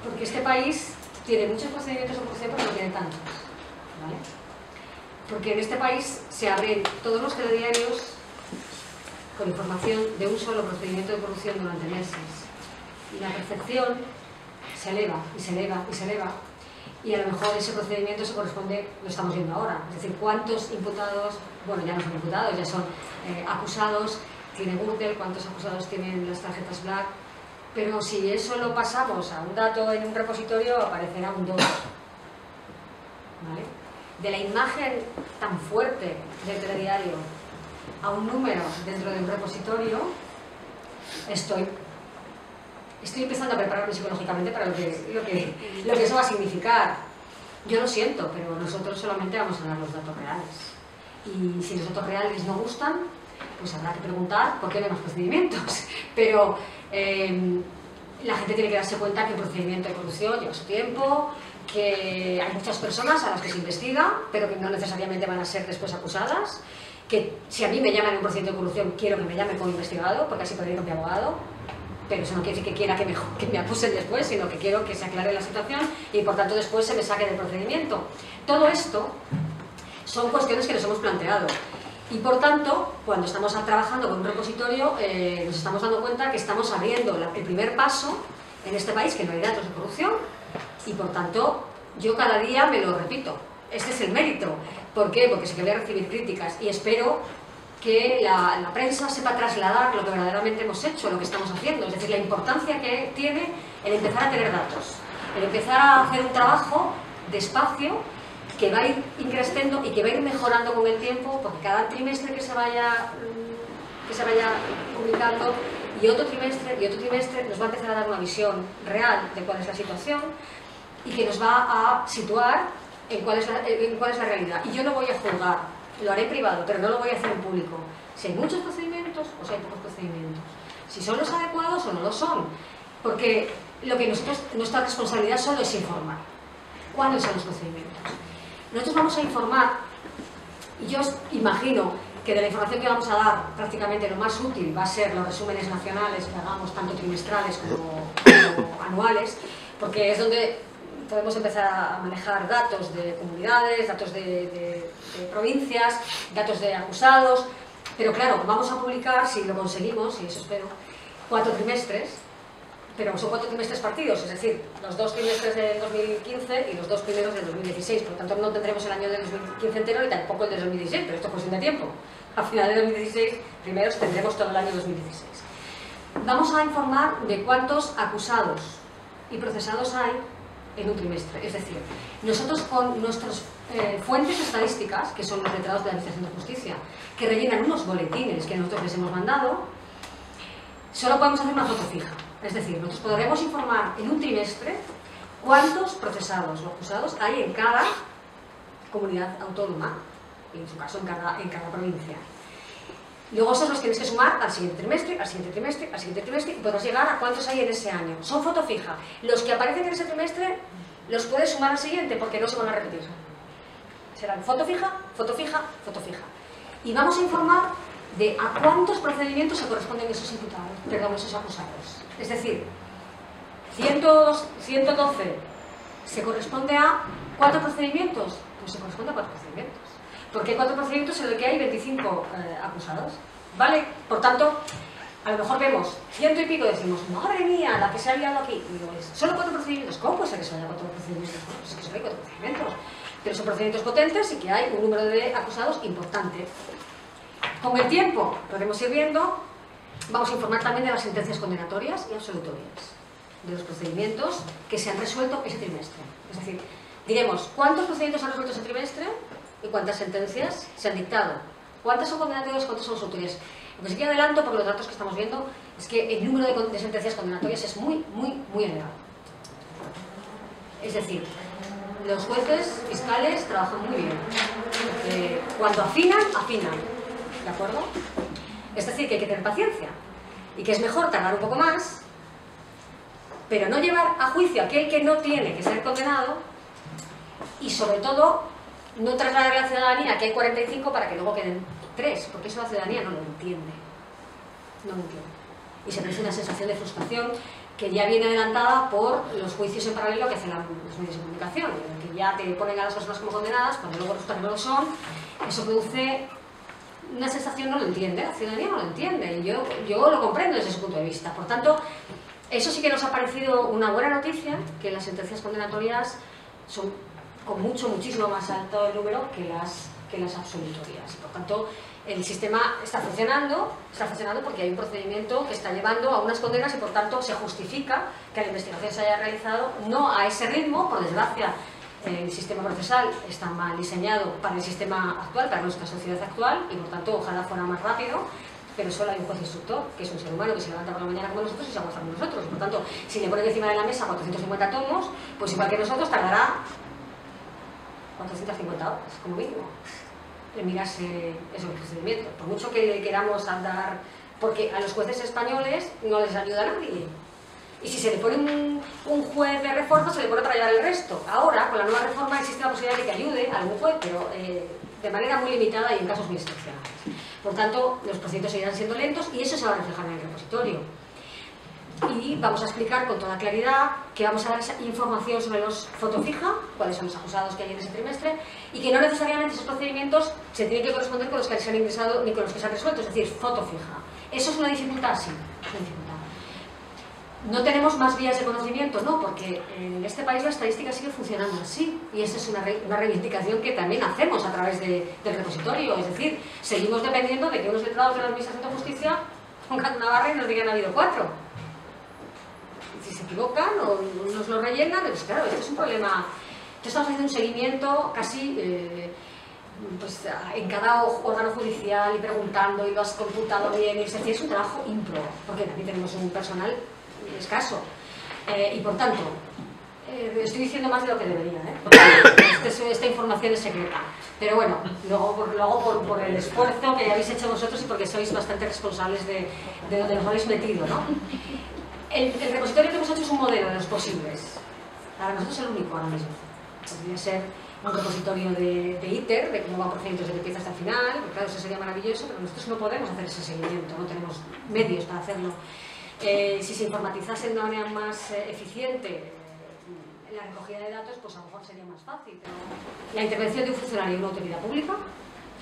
Porque este país tiene muchos procedimientos de corrupción, pero no tiene tantos, ¿vale? Porque en este país se abren todos los telediarios con información de un solo procedimiento de corrupción durante meses. Y la percepción se eleva y se eleva y se eleva, y a lo mejor ese procedimiento se corresponde, lo estamos viendo ahora, es decir, cuántos imputados, bueno, ya no son imputados, ya son acusados, tiene Gürtel, cuántos acusados tienen las tarjetas Black, pero si eso lo pasamos a un dato en un repositorio, aparecerá un 2. ¿Vale? De la imagen tan fuerte del telediario a un número dentro de un repositorio, estoy empezando a prepararme psicológicamente para lo que eso va a significar. Yo lo siento, pero nosotros solamente vamos a dar los datos reales. Y si los datos reales no gustan, pues habrá que preguntar por qué no hay más procedimientos. Pero la gente tiene que darse cuenta que el procedimiento de corrupción lleva su tiempo, que hay muchas personas a las que se investiga, pero que no necesariamente van a ser después acusadas, que si a mí me llaman en un procedimiento de corrupción, quiero que me llamen como investigado, porque así podré ir con mi abogado, pero eso no quiere decir que quiera que me acusen después, sino que quiero que se aclare la situación y por tanto después se me saque del procedimiento. Todo esto son cuestiones que nos hemos planteado. Y por tanto, cuando estamos trabajando con un repositorio, nos estamos dando cuenta que estamos abriendo el primer paso en este país, que no hay datos de corrupción, y por tanto, yo cada día me lo repito. Este es el mérito. ¿Por qué? Porque sé que voy a recibir críticas y espero que la prensa sepa trasladar lo que verdaderamente hemos hecho, lo que estamos haciendo. Es decir, la importancia que tiene el empezar a tener datos, el empezar a hacer un trabajo despacio, que va a ir creciendo y que va a ir mejorando con el tiempo, porque cada trimestre que se vaya publicando y otro trimestre nos va a empezar a dar una visión real de cuál es la situación y que nos va a situar en cuál es la realidad. Y yo no voy a juzgar, lo haré en privado, pero no lo voy a hacer en público. Si hay muchos procedimientos o si hay pocos procedimientos. Si son los adecuados o no lo son. Porque nuestra responsabilidad solo es informar. ¿Cuáles son los procedimientos? Nosotros vamos a informar, y yo imagino que de la información que vamos a dar, prácticamente lo más útil va a ser los resúmenes nacionales que hagamos, tanto trimestrales como anuales, porque es donde podemos empezar a manejar datos de comunidades, datos de provincias, datos de acusados, pero claro, vamos a publicar, si lo conseguimos, y eso espero, 4 trimestres, pero son 4 trimestres partidos, es decir, los 2 trimestres del 2015 y los 2 primeros del 2016, por lo tanto no tendremos el año del 2015 entero ni tampoco el del 2016, pero esto es cuestión de tiempo. A final del 2016, primeros tendremos todo el año 2016. Vamos a informar de cuántos acusados y procesados hay en un trimestre, es decir, nosotros con nuestras fuentes estadísticas, que son los letrados de la Administración de Justicia, que rellenan unos boletines que nosotros les hemos mandado, solo podemos hacer una foto fija. Es decir, nosotros podremos informar en un trimestre cuántos procesados o acusados hay en cada comunidad autónoma, y en su caso en cada provincia. Luego esos los tienes que sumar al siguiente trimestre, al siguiente trimestre, al siguiente trimestre, y podrás llegar a cuántos hay en ese año. Son foto fija. Los que aparecen en ese trimestre los puedes sumar al siguiente porque no se van a repetir. Serán foto fija, foto fija, foto fija. Y vamos a informar de a cuántos procedimientos se corresponden esos imputados, perdón, esos acusados. Es decir, 112 se corresponde a 4 procedimientos, pues se corresponde a 4 procedimientos. Porque hay 4 procedimientos en los que hay 25 acusados, ¿vale? Por tanto, a lo mejor vemos 100 y pico y decimos, madre mía, la que se ha liado aquí. Y digo, solo 4 procedimientos. ¿Cómo puede ser que se haya 4 procedimientos? Bueno, pues es que solo hay 4 procedimientos. Pero son procedimientos potentes y que hay un número de acusados importante. Con el tiempo podemos ir viendo Vamos a informar también de las sentencias condenatorias y absolutorias, de los procedimientos que se han resuelto ese trimestre. Es decir, diremos cuántos procedimientos se han resuelto ese trimestre y cuántas sentencias se han dictado. Cuántas son condenatorias y cuántas son absolutorias. Lo que sí que adelanto, por los datos que estamos viendo, es que el número de sentencias condenatorias es muy elevado. Es decir, los jueces fiscales trabajan muy bien. Cuando afinan, ¿de acuerdo? Es decir, que hay que tener paciencia y que es mejor tardar un poco más, pero no llevar a juicio a aquel que no tiene que ser condenado y, sobre todo, no trasladar a la ciudadanía que hay 45 para que luego queden 3, porque eso la ciudadanía no lo entiende. No lo entiende. Y se produce una sensación de frustración que ya viene adelantada por los juicios en paralelo que hacen los medios de comunicación, en que ya te ponen a las personas como condenadas, cuando luego resulta que no lo son. Eso produce una sensación, no lo entiende, la ciudadanía no lo entiende, y yo lo comprendo desde ese punto de vista. Por tanto, eso sí que nos ha parecido una buena noticia, que las sentencias condenatorias son con muchísimo más alto el número que las absolutorias. Por tanto, el sistema está funcionando porque hay un procedimiento que está llevando a unas condenas y, por tanto, se justifica que la investigación se haya realizado no a ese ritmo. Por desgracia, el sistema procesal está mal diseñado para el sistema actual, para nuestra sociedad actual, y, por tanto, ojalá fuera más rápido, pero solo hay un juez instructor, que es un ser humano que se levanta por la mañana como nosotros y se acuesta como nosotros. Por tanto, si le ponen encima de la mesa 450 tomos, pues igual que nosotros tardará 450 horas, como mínimo, en mirarse esos procedimientos. Por mucho que le queramos andar, porque a los jueces españoles no les ayuda a nadie. Y si se le pone un juez de refuerzo, se le pone para llevar el resto. Ahora, con la nueva reforma, existe la posibilidad de que ayude a algún juez, pero de manera muy limitada y en casos muy excepcionales. Por tanto, los procedimientos seguirán siendo lentos y eso se va a reflejar en el repositorio. Y vamos a explicar con toda claridad que vamos a dar esa información sobre los fotofija, cuáles son los acusados que hay en ese trimestre, y que no necesariamente esos procedimientos se tienen que corresponder con los que se han ingresado ni con los que se han resuelto, es decir, fotofija. ¿Eso es una dificultad? Sí, es una dificultad. ¿No tenemos más vías de conocimiento? No, porque en este país la estadística sigue funcionando así, y esa es una reivindicación que también hacemos a través del repositorio. Es decir, seguimos dependiendo de que unos letrados de la Administración de Justicia pongan una barra y nos digan ha habido 4. Si se equivocan o nos lo rellenan, pues claro, esto es un problema. Entonces estamos haciendo un seguimiento casi pues, en cada órgano judicial y preguntando y lo has computado bien, es decir, es un trabajo impro, porque también tenemos un personal escaso. Y por tanto, estoy diciendo más de lo que debería, porque esta información es secreta. Pero bueno, lo hago por el esfuerzo que habéis hecho vosotros y porque sois bastante responsables de donde nos habéis metido, ¿no? El repositorio que hemos hecho es un modelo de los posibles. Para nosotros es el único ahora mismo. Podría ser un repositorio de ITER, de cómo va procedimientos desde que empieza hasta el final, porque claro, eso sería maravilloso, pero nosotros no podemos hacer ese seguimiento, no tenemos medios para hacerlo. Si se informatizase de una manera más eficiente en la recogida de datos, pues a lo mejor sería más fácil. Pero la intervención de un funcionario en una autoridad pública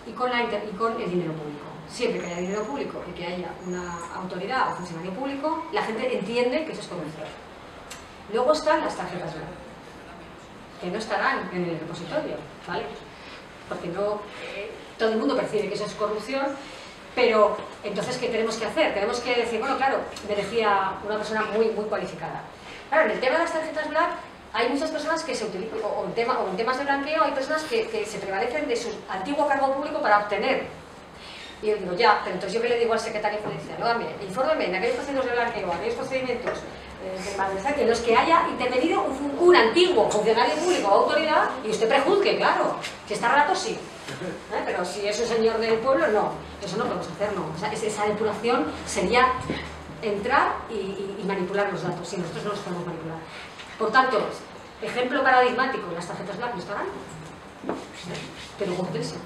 y con el dinero público. Siempre que haya dinero público y que haya una autoridad o funcionario público, la gente entiende que eso es corrupción. Luego están las tarjetas BLAC, que no estarán en el repositorio, ¿vale? Porque no todo el mundo percibe que eso es corrupción, pero entonces, ¿qué tenemos que hacer? Tenemos que decir, bueno, claro, me decía una persona muy cualificada. Claro, en el tema de las tarjetas BLAC hay muchas personas que se utilizan, o en temas de blanqueo, hay personas que se prevalecen de su antiguo cargo público para obtener. Y yo digo, ya, pero entonces yo que le digo al secretario judicial, no, mire, infórmeme en aquellos procedimientos de blanqueo, aquellos procedimientos de malversación, en los que haya intervenido un antiguo funcionario público o autoridad, y usted prejuzgue, claro, si está rato sí, pero si es un señor del pueblo, no, eso no podemos hacer, no. O sea, esa depuración sería entrar y manipular los datos, y nosotros no los podemos manipular. Por tanto, ejemplo paradigmático, las tarjetas BLAC no estarán, pero con presa.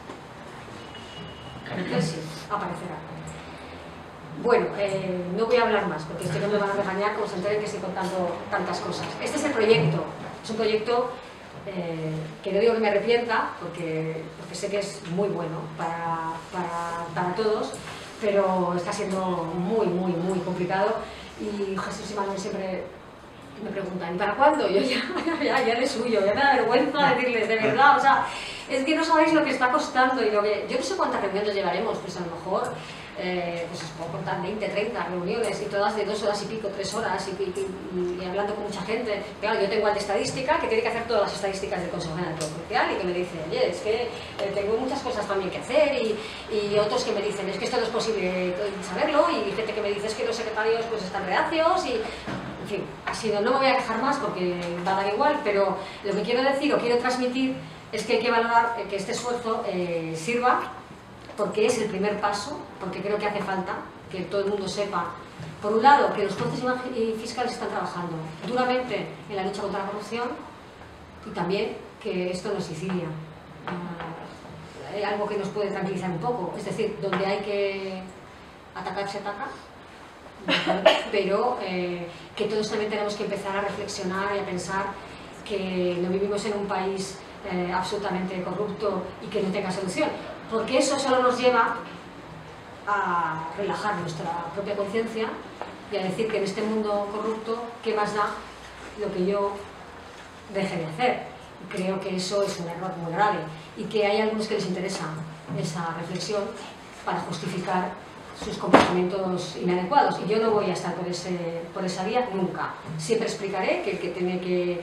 Entonces sí, aparecerá. Bueno, no voy a hablar más porque estoy que me van a regañar como se enteren que estoy contando tantas cosas. Este es el proyecto, es un proyecto que no digo que me arrepienta porque sé que es muy bueno para todos, pero está siendo muy complicado y Jesús y Manuel siempre me preguntan, ¿y para cuándo? Y yo ya de suyo, ya me da vergüenza decirles de verdad, o sea, Es que no sabéis lo que está costando y lo que... Yo no sé cuántas reuniones llevaremos, pues a lo mejor, pues os puedo contar 20, 30 reuniones y todas de 2 horas y pico, 3 horas y hablando con mucha gente. Claro, yo tengo al de estadística que tiene que hacer todas las estadísticas del Consejo General del Poder Judicial y que me dice, oye, es que tengo muchas cosas también que hacer y otros que me dicen, es que esto no es posible saberlo y gente que me dice, es que los secretarios pues están reacios y... En fin, no me voy a quejar más porque va a dar igual, pero lo que quiero decir o quiero transmitir es que hay que valorar que este esfuerzo sirva porque es el primer paso, porque creo que hace falta que todo el mundo sepa, por un lado, que los jueces y fiscales están trabajando duramente en la lucha contra la corrupción y también que esto no es Sicilia. Hay algo que nos puede tranquilizar un poco, es decir, donde hay que atacar se ataca, pero que todos también tenemos que empezar a reflexionar y a pensar que no vivimos en un país absolutamente corrupto y que no tenga solución, porque eso solo nos lleva a relajar nuestra propia conciencia y a decir que en este mundo corrupto, ¿qué más da lo que yo deje de hacer? Creo que eso es un error muy grave y que hay algunos que les interesa esa reflexión para justificar sus comportamientos inadecuados y yo no voy a estar por esa vía nunca. Siempre explicaré que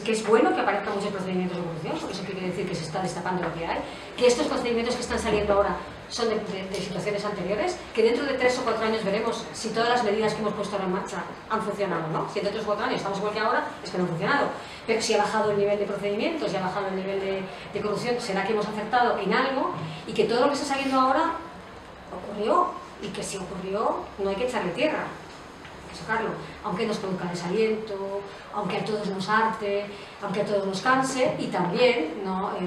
es bueno que aparezcan muchos procedimientos de corrupción, porque eso quiere decir que se está destapando lo que hay, que estos procedimientos que están saliendo ahora son de situaciones anteriores, que dentro de 3 o 4 años veremos si todas las medidas que hemos puesto ahora en marcha han funcionado o no. Si dentro de 3 o 4 años estamos igual que ahora, es que no han funcionado. Pero si ha bajado el nivel de procedimientos, si ha bajado el nivel de corrupción, será que hemos acertado en algo y que todo lo que está saliendo ahora ocurrió y que si ocurrió no hay que echarle tierra, hay que sacarlo, aunque nos produzca desaliento, aunque a todos nos harte, aunque a todos nos canse y también,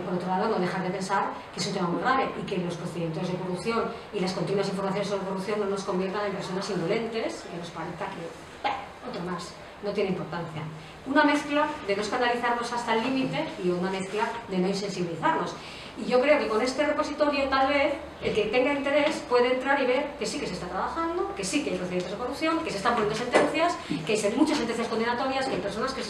por otro lado, no dejar de pensar que es un tema muy grave y que los procedimientos de corrupción y las continuas informaciones sobre corrupción no nos conviertan en personas indolentes y que nos parezca que otro más, no tiene importancia. Una mezcla de no escandalizarnos hasta el límite y una mezcla de no insensibilizarnos. Y yo creo que con este repositorio, tal vez, el que tenga interés puede entrar y ver que sí que se está trabajando, que sí que hay procedimientos de corrupción, que se están poniendo sentencias, que hay muchas sentencias condenatorias, que hay personas que se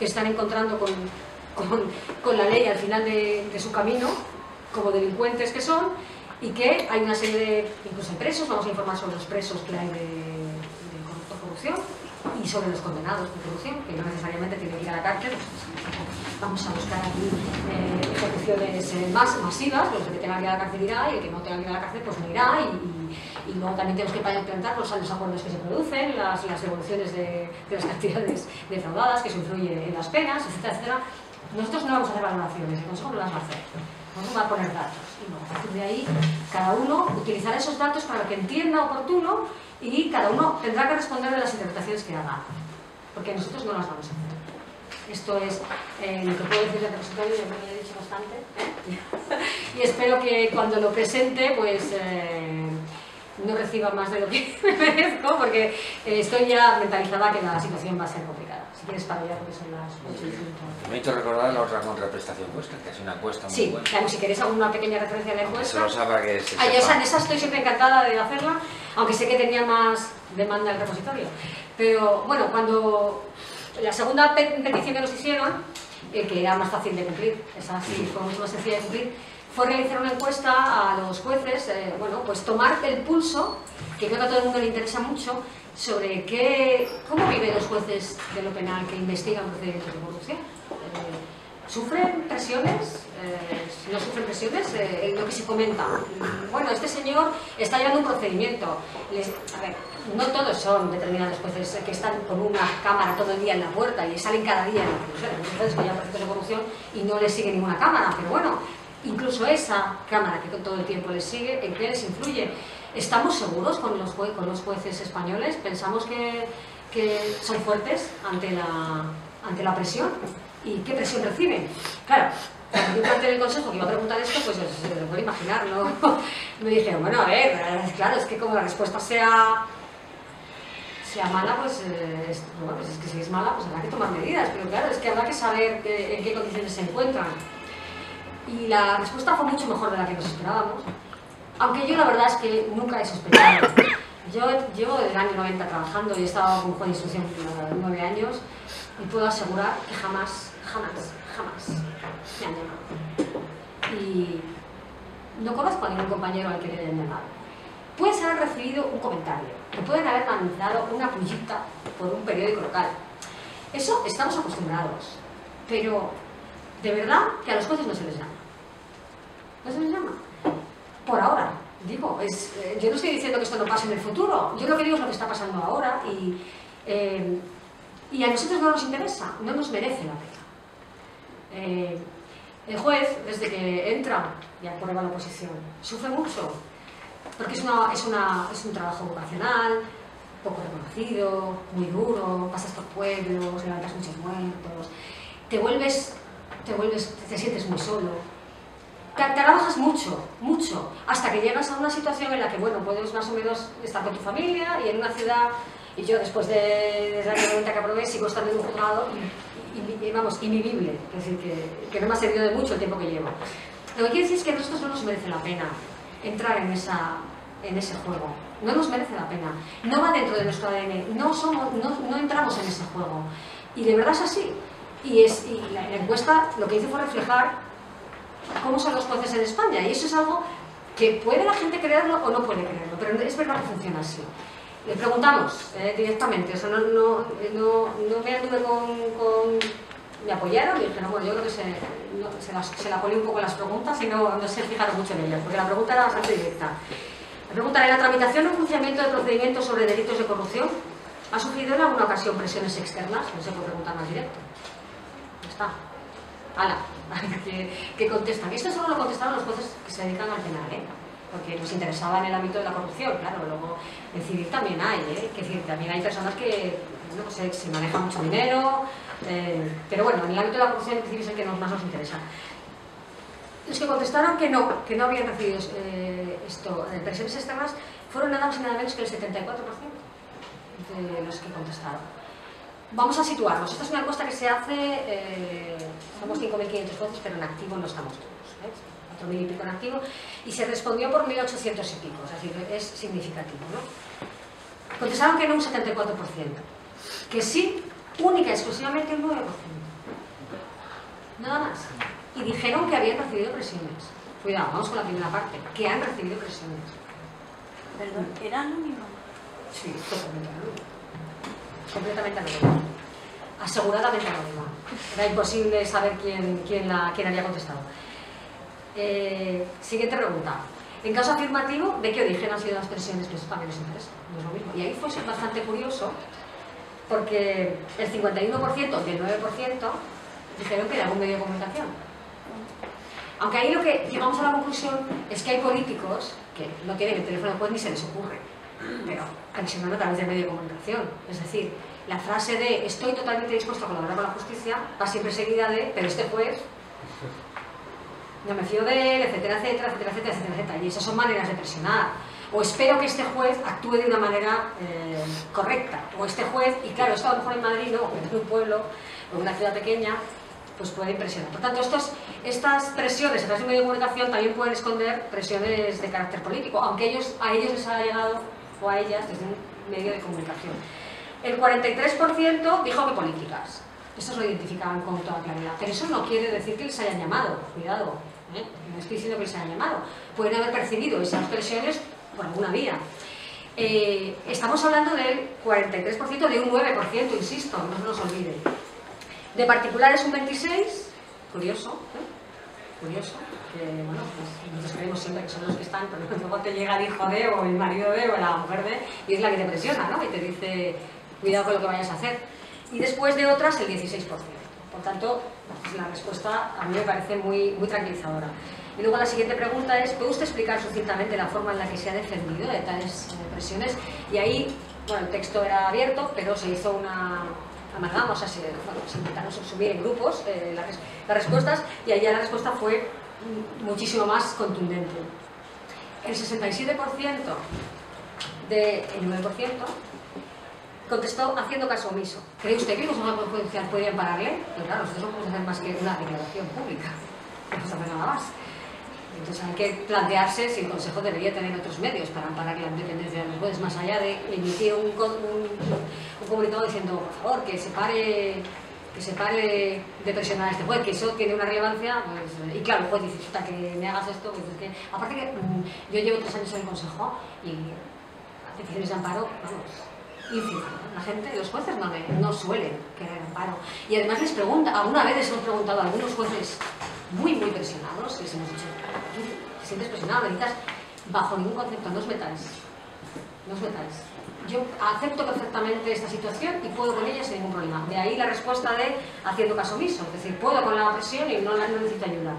están encontrando con la ley al final de su camino, como delincuentes que son, y que hay una serie de, incluso de presos, vamos a informar sobre los presos que hay por corrupción, y sobre los condenados por corrupción, que no necesariamente tienen que ir a la cárcel. Vamos a buscar aquí ejecuciones masivas, los que tengan que ir a la cárcel irá y el que no tenga que ir a la cárcel pues no irá y luego también tenemos que plantear los acuerdos que se producen, las devoluciones de las cantidades defraudadas, que se influye en las penas, etcétera, etcétera. Nosotros no vamos a hacer valoraciones, el Consejo no las va a hacer, no va a poner datos y luego a partir de ahí cada uno utilizará esos datos para lo que entienda oportuno y cada uno tendrá que responder de las interpretaciones que haga, porque nosotros no las vamos a hacer. Esto es lo que puedo decir del repositorio, yo me lo he dicho bastante, y espero que cuando lo presente pues no reciba más de lo que me merezco, porque estoy ya mentalizada que la situación va a ser complicada. Si quieres para allá, porque son las 8:30. Me he hecho recordar la otra contraprestación vuestra, que es una encuesta muy buena. Sí, claro, si queréis alguna pequeña referencia de la encuesta. Solo sabrá que es. En esa estoy siempre encantada de hacerla, aunque sé que tenía más demanda el repositorio. Pero bueno, cuando la segunda petición que nos hicieron, que era más fácil de cumplir, esa sí fue mucho más sencilla de cumplir, fue realizar una encuesta a los jueces, bueno, pues tomar el pulso, que creo que a todo el mundo le interesa mucho, sobre cómo viven los jueces de lo penal que investigan procedimientos de corrupción. ¿Sufren presiones? ¿No sufren presiones? Lo que se comenta. Bueno, este señor está llevando un procedimiento. A ver, no todos son determinados jueces que están con una cámara todo el día en la puerta y salen cada día en la corrupción. Hay jueces que llevan procesos de corrupción y no les sigue ninguna cámara, pero bueno, incluso esa cámara que todo el tiempo les sigue, ¿en qué les influye? ¿Estamos seguros con los jueces españoles? ¿Pensamos que son fuertes ante la presión? ¿Y qué presión reciben? Claro, cuando yo planteé en el Consejo que iba a preguntar esto, pues se lo puede imaginar, ¿no? Me dijeron, bueno, a ver, claro, es que como la respuesta sea mala, pues es que si es mala, pues habrá que tomar medidas, pero claro, es que habrá que saber en qué condiciones se encuentran. Y la respuesta fue mucho mejor de la que nos esperábamos, aunque yo la verdad es que nunca he sospechado. Yo llevo desde el año 90 trabajando y he estado con juez de instrucción 9 años y puedo asegurar que jamás me han llamado. y no conozco a ningún compañero al que le hayan llamado. Puedes haber recibido un comentario, te pueden haber mandado una pullita por un periódico local. Eso estamos acostumbrados, pero de verdad que a los jueces no se les llama. No se les llama. Por ahora, digo, yo no estoy diciendo que esto no pase en el futuro, yo lo que digo es lo que está pasando ahora y a nosotros no nos interesa, no nos merece la pena. El juez, desde que entra y aprueba la oposición, sufre mucho, porque es un trabajo vocacional, poco reconocido, muy duro, pasas por pueblos, levantas muchos muertos, te sientes muy solo. Trabajas mucho, mucho, hasta que llegas a una situación en la que, bueno, puedes más o menos estar con tu familia y en una ciudad, y yo después de la pregunta que aprobé sigo estando en un juzgado vamos, invivible, es decir, que no me ha servido de mucho el tiempo que llevo. Lo que quiero decir es que a nosotros no nos merece la pena entrar en ese juego, no nos merece la pena, no va dentro de nuestro ADN, no entramos en ese juego, y de verdad es así. Y la encuesta lo que hizo fue reflejar cómo son los jueces en España, y eso es algo que puede la gente creerlo o no puede creerlo, pero es verdad que funciona así. Le preguntamos directamente, o sea, no me anduve me apoyaron y dijeron, bueno, yo creo que se la ponía un poco las preguntas y no se fijaron mucho en ellas, porque la pregunta era bastante directa. La pregunta era: ¿la tramitación o enjuiciamiento de procedimientos sobre delitos de corrupción ha sufrido en alguna ocasión presiones externas? No se puede preguntar más directo. Ya está. ¡Hala! ¿Qué contestan? Esto solo lo contestaron los jueces que se dedican al penal, porque nos interesaba en el ámbito de la corrupción. Claro, luego en civil también hay, que decir, también hay personas que bueno, se maneja mucho dinero, pero bueno, en el ámbito de la corrupción en civil es el que más nos interesa. Los que contestaron que no habían recibido presiones externas fueron nada más y nada menos que el 74% de los que contestaron. Vamos a situarnos. Esta es una encuesta que se hace, somos 5.500 jueces, pero en activo no estamos todos, 4.000 y pico en activo, y se respondió por 1.800 y pico, es decir, es significativo, ¿no? Contestaron que no un 74%, que sí, única y exclusivamente un 9%, nada más. Y dijeron que habían recibido presiones. Cuidado, vamos con la primera parte, que han recibido presiones. Perdón, ¿era anónimo? Sí, totalmente anónimo. Completamente anónimo. Aseguradamente anónimo. Era imposible saber quién había contestado. Siguiente pregunta. En caso afirmativo, ¿de qué origen han sido las presiones? Que eso también nos interesa, no es lo mismo. Y ahí fue bastante curioso, porque el 51% del 9% dijeron que era algún medio de comunicación. Aunque ahí lo que llegamos a la conclusión es que hay políticos que no tienen el teléfono de juez ni se les ocurre, pero presionando a través del medio de comunicación. Es decir, la frase de "estoy totalmente dispuesto a colaborar con la justicia" va siempre seguida de "pero este juez no me fío de él", etcétera, etcétera, etcétera, etcétera, etcétera, etcétera. Y esas son maneras de presionar. O espero que este juez actúe de una manera correcta. O este juez, y claro, esto a lo mejor en Madrid no, pero en un pueblo o en una ciudad pequeña, pues puede impresionar. Por tanto, estas presiones a través de medio de comunicación también pueden esconder presiones de carácter político, aunque a ellos les haya llegado, o a ellas, desde un medio de comunicación. El 43% dijo que políticas. Estos lo identificaban con toda claridad. Pero eso no quiere decir que les hayan llamado. Cuidado, no estoy diciendo que les hayan llamado. Pueden haber percibido esas presiones por alguna vía. Estamos hablando del 43% de un 9%, insisto, no se nos olvide. De particulares un 26%, curioso, curioso, que bueno, pues nosotros creemos siempre que son los que están, pero luego te llega el hijo de, o el marido de, o la mujer de, y es la que te presiona, ¿no? Y te dice, cuidado con lo que vayas a hacer. Y después de otras, el 16%. Por tanto, pues la respuesta a mí me parece muy, muy tranquilizadora. Y luego la siguiente pregunta es: ¿puede usted explicar sucintamente la forma en la que se ha defendido de tales presiones? Y ahí, bueno, el texto era abierto, pero se hizo una amalgama, o sea, se intentaron subsumir en grupos las respuestas, y allá la respuesta fue muchísimo más contundente. El 67% del 9% contestó haciendo caso omiso. ¿Cree usted que los órganos judiciales podrían pararle? Pues claro, nosotros no podemos hacer más que una declaración pública, no podemos hacer nada más. Entonces hay que plantearse si el Consejo debería tener otros medios para amparar la independencia de los jueces, más allá de emitir un comunicado diciendo, por favor, que se pare que se pare de presionar a este juez, que eso tiene una relevancia, pues, y claro, el juez dice, chuta, que me hagas esto, pues es que, aparte que yo llevo 3 años en el consejo y las peticiones de amparo, vamos, ínfima, la gente, los jueces no suelen querer amparo, y además les pregunta, alguna vez les hemos preguntado a algunos jueces muy presionados, les hemos dicho, ¿te sientes presionado? Necesitas, bajo ningún concepto, no os metáis, no os metáis. Yo acepto perfectamente esta situación y puedo con ella sin ningún problema. De ahí la respuesta de haciendo caso omiso, es decir, puedo con la presión y no necesito ayuda.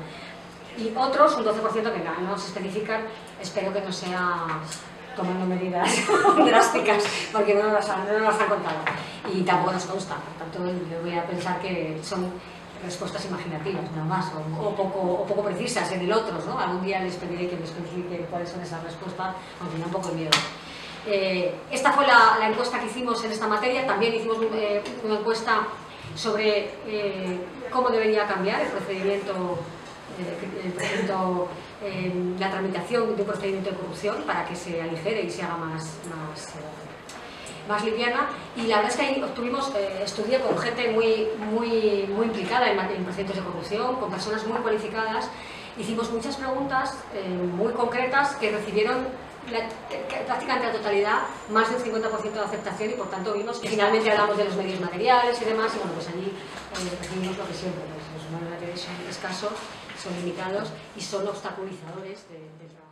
Y otros, un 12% que no se especifican, espero que no sea tomando medidas drásticas, porque no nos han contado. Y tampoco nos consta, por tanto yo voy a pensar que son respuestas imaginativas, nada más, o poco precisas en el otro, ¿no? Algún día les pediré que me especifiquen cuáles son esas respuestas, aunque me da un poco de miedo. Esta fue la encuesta que hicimos en esta materia. También hicimos una encuesta sobre cómo debería cambiar el procedimiento, la tramitación de un procedimiento de corrupción para que se aligere y se haga más liviana. Y la verdad es que ahí obtuvimos, estudié con gente muy implicada en procedimientos de corrupción, con personas muy cualificadas. Hicimos muchas preguntas muy concretas que recibieron prácticamente la totalidad, más del 50% de aceptación, y por tanto vimos que finalmente hablamos de los medios materiales y demás, y bueno, pues allí recibimos lo que siempre, pues, los medios materiales son escasos, son limitados y son obstaculizadores del trabajo.